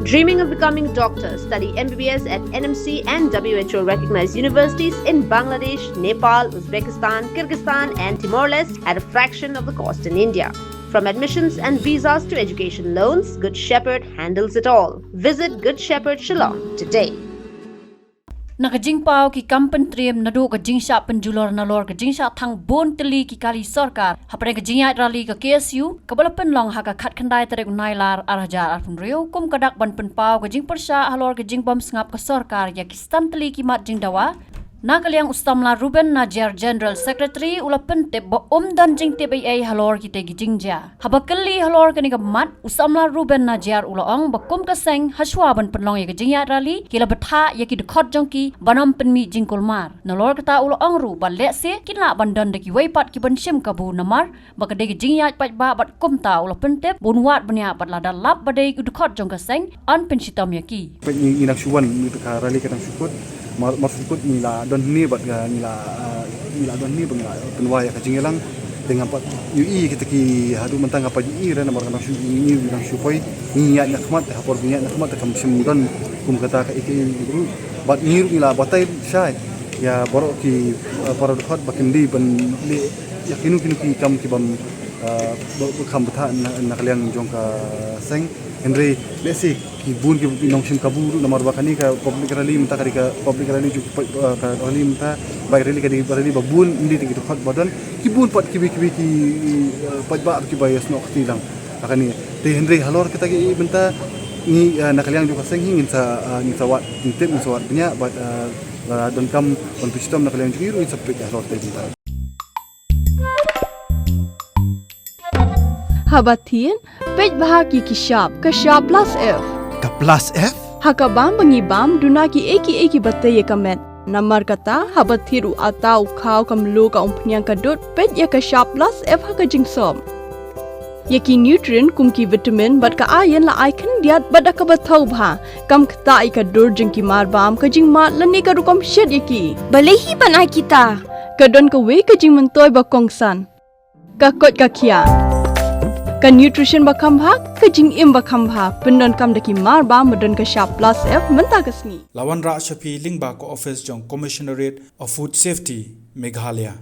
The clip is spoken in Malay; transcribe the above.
Dreaming of becoming doctors? Study MBBS at NMC and WHO recognized universities in Bangladesh, Nepal, Uzbekistan, Kyrgyzstan and Timor-Leste at a fraction of the cost in India. From admissions and visas to education loans, Good Shepherd handles it all. Visit Good Shepherd Shillong today. Nakajing pau ki kampen triam nadu ka jingsha penjulor nalor ka jingsha thang bon teli ki kali sarkar hapre ka Jingiaid rally ka KSU kabalapan long ha ka khat khandai tarek nailar arhajar arfun reu kum kadak ban pen pau ka jing persha halor ka jing bom sngap ka sarkar ya ki stam teli ki mat jing dawa Nakaliang Ustamla Ruben Najar General Secretary ulapen te ba dan jing TBA halor ki te jingja. Habakali halor kani ka mat Ustamla Ruben Najar ulaong bakum ka seng haswa ban penlong ya ka Jingiaid rally kila Bthah ya ki dekhot jongki banam penmi jingkolmar. Nalor kata ulaong ru ban lekse kina bandan de ki weipat ki ban Shim Kabu namar baka de ki Jingiaid Paidbah bat kumta ulapen te bunwat banya bat lada lap badai ki dekhot jong ka seng an pensitam ya ki. Inak suwan ni ka rally ka tang sukut maksudku nila don ni bat nila don ni bang penwaya ka jingelang dengan pat UI kita ki hadu mentang apa UI rana markan su ini bilang supaya niat nakmat hapor niat nakmat kam simdan kum kata ka iki bat niru nila batai syai ya borok ki para dekat bakindi ban li yakinu ki kam ki bam kam Bthah nakaliang jong ka seng Henry lesi ki bun ki nong Shim Kabu nomor bakani ka public rally minta ka public rally ju ka rally minta baik rally ka di rally babun indi tinggi dekat badan ki bun pat ki Paidbah ki bayas nok tilang akani te Henry halor kita ki minta ni nakaliang ju ka seng hingin sa wat tintip ni sawat nya bat don kam on pistom nakaliang ju iru sapit halor te minta Habatin, Paidbah ki kishap, kashap plus F. Ka plus F? Hakabam bangibam duna ki eki bataye kamet. Namar kata habathiru atau khau kamlu ka umpnyang kadut pet ya kashap plus F haka jingsom. Yaki nutrient kum ki vitamin bat ka iron la icon diat bat ka bathau bha kam kta I ka dur jingki mar bam ka jing mat lani ka rukom shed yaki. Balehi banai kita. Kadon ka we ka jing mentoy ba kongsan. Ka kot ka kia. Ka nutrition bakam bha ka jing im bakam bha pendon kam daki mar ba modon ka sharp plus F menta kasni Lawan Ra Shapi Lingba ko office jong Commissionerate of Food Safety Meghalaya